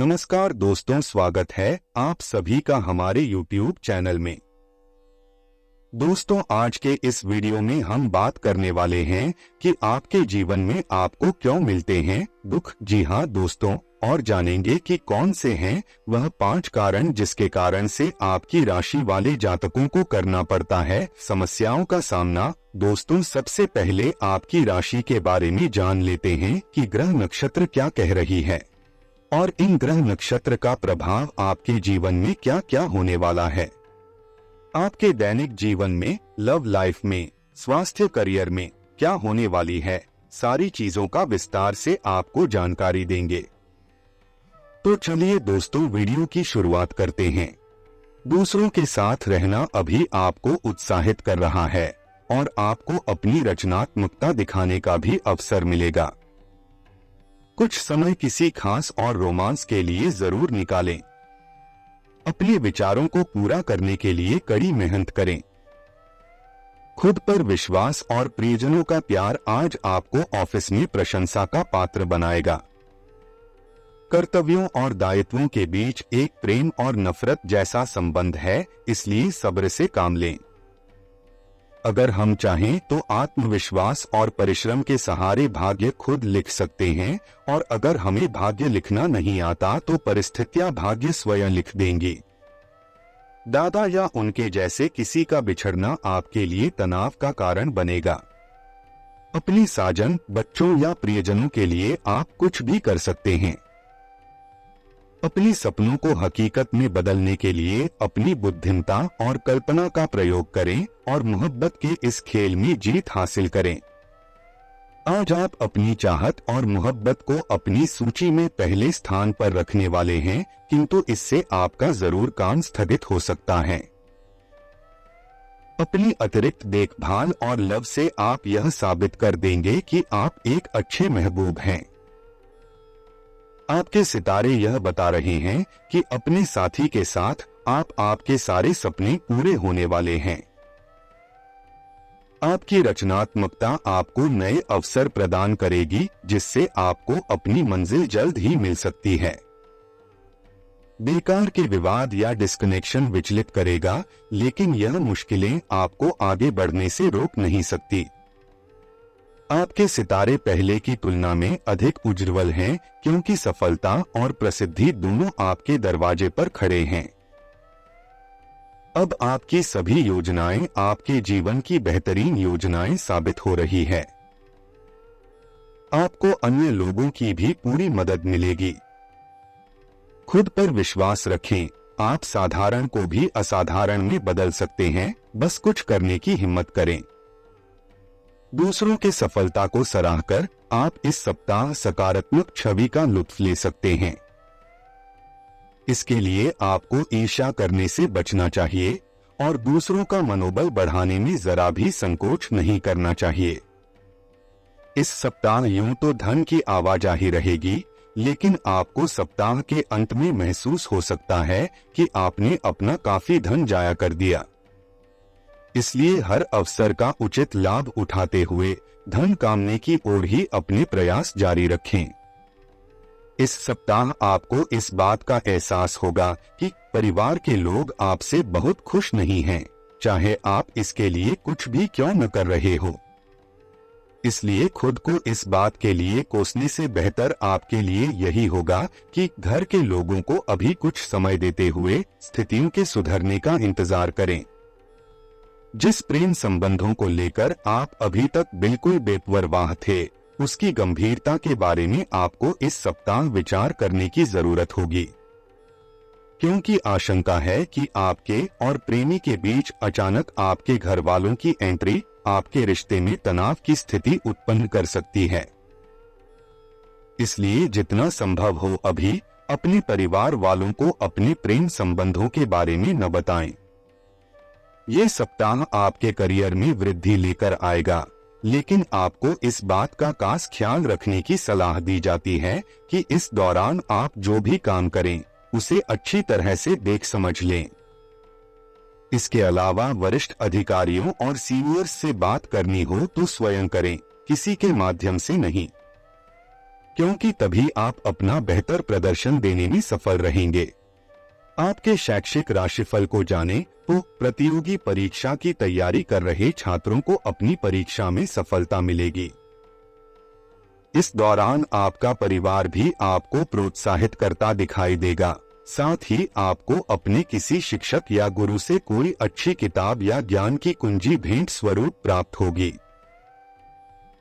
नमस्कार दोस्तों, स्वागत है आप सभी का हमारे YouTube चैनल में। दोस्तों, आज के इस वीडियो में हम बात करने वाले हैं कि आपके जीवन में आपको क्यों मिलते हैं दुख। जी हाँ दोस्तों, और जानेंगे कि कौन से हैं वह 5 कारण जिसके कारण से आपकी राशि वाले जातकों को करना पड़ता है समस्याओं का सामना। दोस्तों, सबसे पहले आपकी राशि के बारे में जान लेते हैं कि ग्रह नक्षत्र क्या कह रही है और इन ग्रह नक्षत्र का प्रभाव आपके जीवन में क्या क्या होने वाला है। आपके दैनिक जीवन में, लव लाइफ में, स्वास्थ्य, करियर में क्या होने वाली है, सारी चीजों का विस्तार से आपको जानकारी देंगे। तो चलिए दोस्तों, वीडियो की शुरुआत करते हैं। दूसरों के साथ रहना अभी आपको उत्साहित कर रहा है और आपको अपनी रचनात्मकता दिखाने का भी अवसर मिलेगा। कुछ समय किसी खास और रोमांस के लिए जरूर निकालें। अपने विचारों को पूरा करने के लिए कड़ी मेहनत करें। खुद पर विश्वास और प्रियजनों का प्यार आज आपको ऑफिस में प्रशंसा का पात्र बनाएगा। कर्तव्यों और दायित्वों के बीच एक प्रेम और नफरत जैसा संबंध है, इसलिए सब्र से काम लें। अगर हम चाहें तो आत्मविश्वास और परिश्रम के सहारे भाग्य खुद लिख सकते हैं, और अगर हमें भाग्य लिखना नहीं आता तो परिस्थितियां भाग्य स्वयं लिख देंगी। दादा या उनके जैसे किसी का बिछड़ना आपके लिए तनाव का कारण बनेगा। अपनी साजन, बच्चों या प्रियजनों के लिए आप कुछ भी कर सकते हैं। अपने सपनों को हकीकत में बदलने के लिए अपनी बुद्धिमत्ता और कल्पना का प्रयोग करें और मोहब्बत के इस खेल में जीत हासिल करें। आज आप अपनी चाहत और मोहब्बत को अपनी सूची में पहले स्थान पर रखने वाले हैं, किंतु इससे आपका जरूर काम स्थगित हो सकता है। अपनी अतिरिक्त देखभाल और लव से आप यह साबित कर देंगे कि आप एक अच्छे महबूब हैं। आपके सितारे यह बता रहे हैं कि अपने साथी के साथ आपके सारे सपने पूरे होने वाले हैं। आपकी रचनात्मकता आपको नए अवसर प्रदान करेगी, जिससे आपको अपनी मंजिल जल्द ही मिल सकती है। बेकार के विवाद या डिस्कनेक्शन विचलित करेगा, लेकिन यह मुश्किलें आपको आगे बढ़ने से रोक नहीं सकती। आपके सितारे पहले की तुलना में अधिक उज्ज्वल हैं, क्योंकि सफलता और प्रसिद्धि दोनों आपके दरवाजे पर खड़े हैं। अब आपकी सभी योजनाएं आपके जीवन की बेहतरीन योजनाएं साबित हो रही है। आपको अन्य लोगों की भी पूरी मदद मिलेगी। खुद पर विश्वास रखें। आप साधारण को भी असाधारण में बदल सकते हैं, बस कुछ करने की हिम्मत करें। दूसरों के सफलता को सराहकर आप इस सप्ताह सकारात्मक छवि का लुत्फ ले सकते हैं। इसके लिए आपको ईर्ष्या करने से बचना चाहिए और दूसरों का मनोबल बढ़ाने में जरा भी संकोच नहीं करना चाहिए। इस सप्ताह यूं तो धन की आवाजाही रहेगी, लेकिन आपको सप्ताह के अंत में महसूस हो सकता है कि आपने अपना काफी धन जाया कर दिया। इसलिए हर अवसर का उचित लाभ उठाते हुए धन कामने की ओर ही अपने प्रयास जारी रखें। इस सप्ताह आपको इस बात का एहसास होगा कि परिवार के लोग आपसे बहुत खुश नहीं हैं, चाहे आप इसके लिए कुछ भी क्यों न कर रहे हो। इसलिए खुद को इस बात के लिए कोसने से बेहतर आपके लिए यही होगा कि घर के लोगों को अभी कुछ समय देते हुए स्थितियों के सुधरने का इंतजार करें। जिस प्रेम संबंधों को लेकर आप अभी तक बिल्कुल बेपरवाह थे, उसकी गंभीरता के बारे में आपको इस सप्ताह विचार करने की जरूरत होगी, क्योंकि आशंका है कि आपके और प्रेमी के बीच अचानक आपके घर वालों की एंट्री आपके रिश्ते में तनाव की स्थिति उत्पन्न कर सकती है। इसलिए जितना संभव हो अभी अपने परिवार वालों को अपने प्रेम संबंधों के बारे में न बताएं। ये सप्ताह आपके करियर में वृद्धि लेकर आएगा, लेकिन आपको इस बात का खास ख्याल रखने की सलाह दी जाती है कि इस दौरान आप जो भी काम करें उसे अच्छी तरह से देख समझ लें। इसके अलावा वरिष्ठ अधिकारियों और सीनियर्स से बात करनी हो तो स्वयं करें, किसी के माध्यम से नहीं। क्योंकि तभी आप अपना बेहतर प्रदर्शन देने में सफल रहेंगे। आपके शैक्षिक राशिफल को जानें तो प्रतियोगी परीक्षा की तैयारी कर रहे छात्रों को अपनी परीक्षा में सफलता मिलेगी। इस दौरान आपका परिवार भी आपको प्रोत्साहित करता दिखाई देगा। साथ ही आपको अपने किसी शिक्षक या गुरु से कोई अच्छी किताब या ज्ञान की कुंजी भेंट स्वरूप प्राप्त होगी।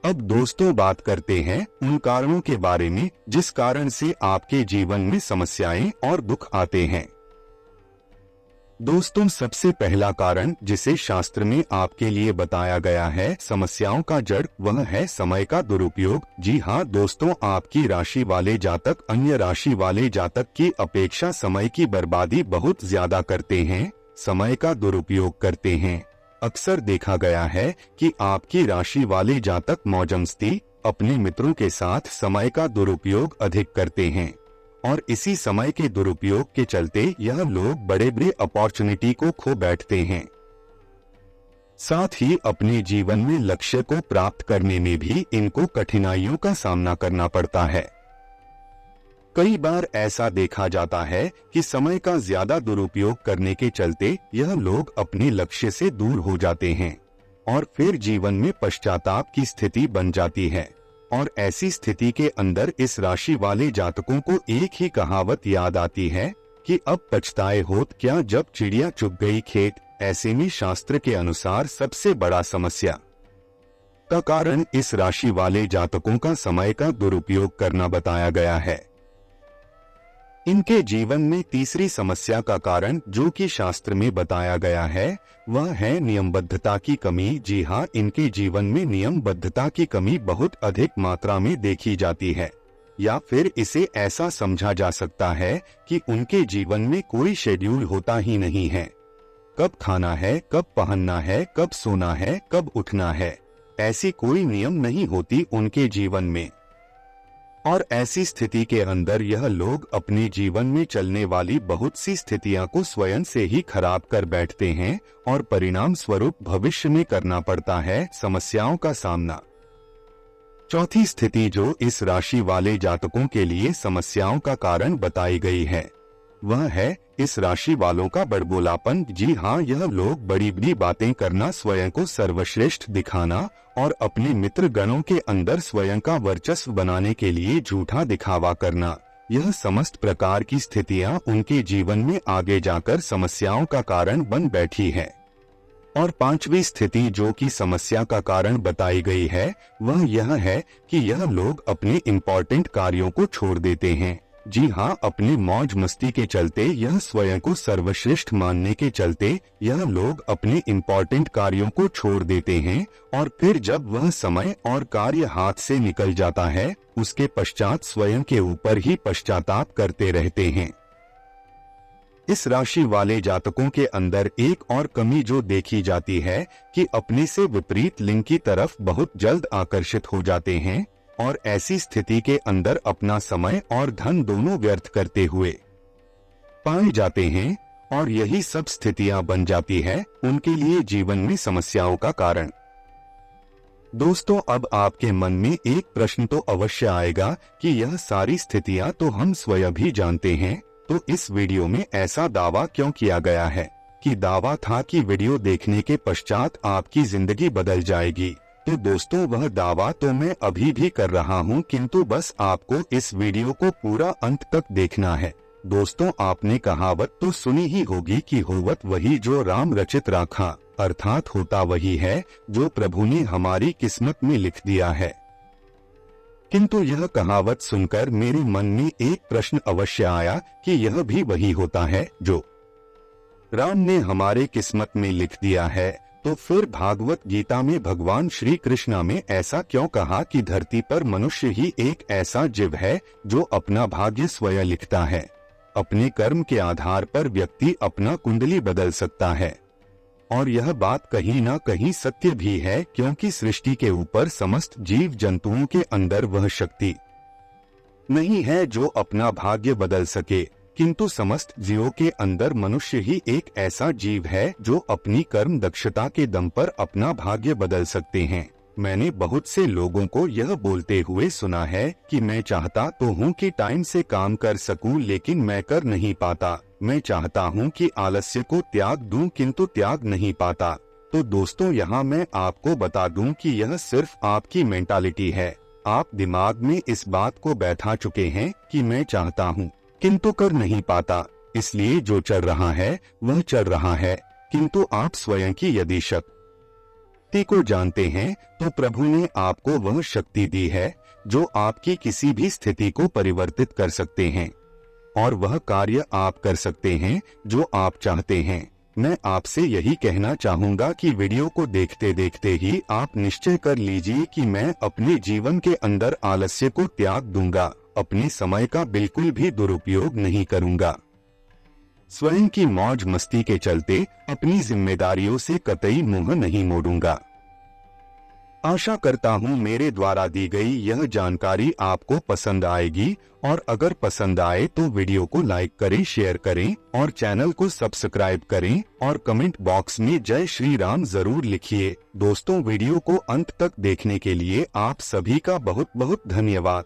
अब दोस्तों बात करते हैं उन कारणों के बारे में जिस कारण से आपके जीवन में समस्याएं और दुख आते हैं। दोस्तों, सबसे पहला कारण जिसे शास्त्र में आपके लिए बताया गया है समस्याओं का जड़, वह है समय का दुरुपयोग। जी हाँ दोस्तों, आपकी राशि वाले जातक अन्य राशि वाले जातक की अपेक्षा समय की बर्बादी बहुत ज्यादा करते हैं, समय का दुरुपयोग करते हैं। अक्सर देखा गया है कि आपकी राशि वाले जातक मौजमस्ती, अपने मित्रों के साथ समय का दुरुपयोग अधिक करते हैं और इसी समय के दुरुपयोग के चलते यह लोग बड़े बड़े अपॉर्चुनिटी को खो बैठते हैं। साथ ही अपने जीवन में लक्ष्य को प्राप्त करने में भी इनको कठिनाइयों का सामना करना पड़ता है। कई बार ऐसा देखा जाता है कि समय का ज्यादा दुरुपयोग करने के चलते यह लोग अपने लक्ष्य से दूर हो जाते हैं और फिर जीवन में पश्चाताप की स्थिति बन जाती है। और ऐसी स्थिति के अंदर इस राशि वाले जातकों को एक ही कहावत याद आती है कि अब पछताए होत क्या जब चिड़िया चुग गई खेत। ऐसे में शास्त्र के अनुसार सबसे बड़ा समस्या का कारण इस राशि वाले जातकों का समय का दुरुपयोग करना बताया गया है। इनके जीवन में तीसरी समस्या का कारण जो कि शास्त्र में बताया गया है वह है नियमबद्धता की कमी। जी हाँ, इनके जीवन में नियमबद्धता की कमी बहुत अधिक मात्रा में देखी जाती है, या फिर इसे ऐसा समझा जा सकता है कि उनके जीवन में कोई शेड्यूल होता ही नहीं है। कब खाना है, कब पहनना है, कब सोना है, कब उठना है, ऐसी कोई नियम नहीं होती उनके जीवन में। और ऐसी स्थिति के अंदर यह लोग अपने जीवन में चलने वाली बहुत सी स्थितियां को स्वयं से ही खराब कर बैठते हैं और परिणाम स्वरूप भविष्य में करना पड़ता है समस्याओं का सामना। चौथी स्थिति जो इस राशि वाले जातकों के लिए समस्याओं का कारण बताई गई है वह है इस राशि वालों का बड़बोलापन। जी हाँ, यह लोग बड़ी बड़ी बातें करना, स्वयं को सर्वश्रेष्ठ दिखाना और अपने मित्र गणों के अंदर स्वयं का वर्चस्व बनाने के लिए झूठा दिखावा करना, यह समस्त प्रकार की स्थितियां उनके जीवन में आगे जाकर समस्याओं का कारण बन बैठी है। और पांचवी स्थिति जो कि समस्या का कारण बताई गई है वह यह है कि यह लोग अपने इम्पोर्टेंट कार्यों को छोड़ देते हैं। जी हाँ, अपने मौज मस्ती के चलते, यह स्वयं को सर्वश्रेष्ठ मानने के चलते यह लोग अपने इम्पोर्टेंट कार्यों को छोड़ देते हैं और फिर जब वह समय और कार्य हाथ से निकल जाता है उसके पश्चात स्वयं के ऊपर ही पश्चाताप करते रहते हैं। इस राशि वाले जातकों के अंदर एक और कमी जो देखी जाती है कि अपने से विपरीत लिंग की तरफ बहुत जल्द आकर्षित हो जाते हैं और ऐसी स्थिति के अंदर अपना समय और धन दोनों व्यर्थ करते हुए पाए जाते हैं और यही सब स्थितियां बन जाती है उनके लिए जीवन में समस्याओं का कारण। दोस्तों, अब आपके मन में एक प्रश्न तो अवश्य आएगा कि यह सारी स्थितियां तो हम स्वयं भी जानते हैं, तो इस वीडियो में ऐसा दावा क्यों किया गया है कि दावा था कि वीडियो देखने के पश्चात आपकी जिंदगी बदल जाएगी। तो दोस्तों, वह दावा तो मैं अभी भी कर रहा हूं, किंतु बस आपको इस वीडियो को पूरा अंत तक देखना है। दोस्तों, आपने कहावत तो सुनी ही होगी कि होवत वही जो राम रचित राखा, अर्थात होता वही है जो प्रभु ने हमारी किस्मत में लिख दिया है। किंतु यह कहावत सुनकर मेरे मन में एक प्रश्न अवश्य आया कि यह भी वही होता है जो राम ने हमारे किस्मत में लिख दिया है, तो फिर भागवत गीता में भगवान श्री कृष्ण में ऐसा क्यों कहा कि धरती पर मनुष्य ही एक ऐसा जीव है जो अपना भाग्य स्वयं लिखता है। अपने कर्म के आधार पर व्यक्ति अपना कुंडली बदल सकता है और यह बात कहीं ना कहीं सत्य भी है, क्योंकि सृष्टि के ऊपर समस्त जीव जंतुओं के अंदर वह शक्ति नहीं है जो अपना भाग्य बदल सके, किंतु समस्त जीवों के अंदर मनुष्य ही एक ऐसा जीव है जो अपनी कर्म दक्षता के दम पर अपना भाग्य बदल सकते हैं। मैंने बहुत से लोगों को यह बोलते हुए सुना है कि मैं चाहता तो हूँ कि टाइम से काम कर सकूं, लेकिन मैं कर नहीं पाता। मैं चाहता हूँ कि आलस्य को त्याग दूं, किंतु त्याग नहीं पाता। तो दोस्तों, यहाँ मैं आपको बता दूं कि यह सिर्फ आपकी मेंटालिटी है। आप दिमाग में इस बात को बैठा चुके हैं कि मैं चाहता हूँ किंतु कर नहीं पाता, इसलिए जो चल रहा है वह चल रहा है। किंतु आप स्वयं की यदि शक्ति को जानते हैं तो प्रभु ने आपको वह शक्ति दी है जो आपकी किसी भी स्थिति को परिवर्तित कर सकते हैं, और वह कार्य आप कर सकते हैं जो आप चाहते हैं। मैं आपसे यही कहना चाहूँगा कि वीडियो को देखते देखते ही आप निश्चय कर लीजिए कि मैं अपने जीवन के अंदर आलस्य को त्याग दूंगा, अपने समय का बिल्कुल भी दुरुपयोग नहीं करूंगा, स्वयं की मौज मस्ती के चलते अपनी जिम्मेदारियों से कतई मुंह नहीं मोड़ूंगा। आशा करता हूँ मेरे द्वारा दी गई यह जानकारी आपको पसंद आएगी, और अगर पसंद आए तो वीडियो को लाइक करें, शेयर करें और चैनल को सब्सक्राइब करें, और कमेंट बॉक्स में जय श्री राम जरूर लिखिए। दोस्तों, वीडियो को अंत तक देखने के लिए आप सभी का बहुत बहुत धन्यवाद।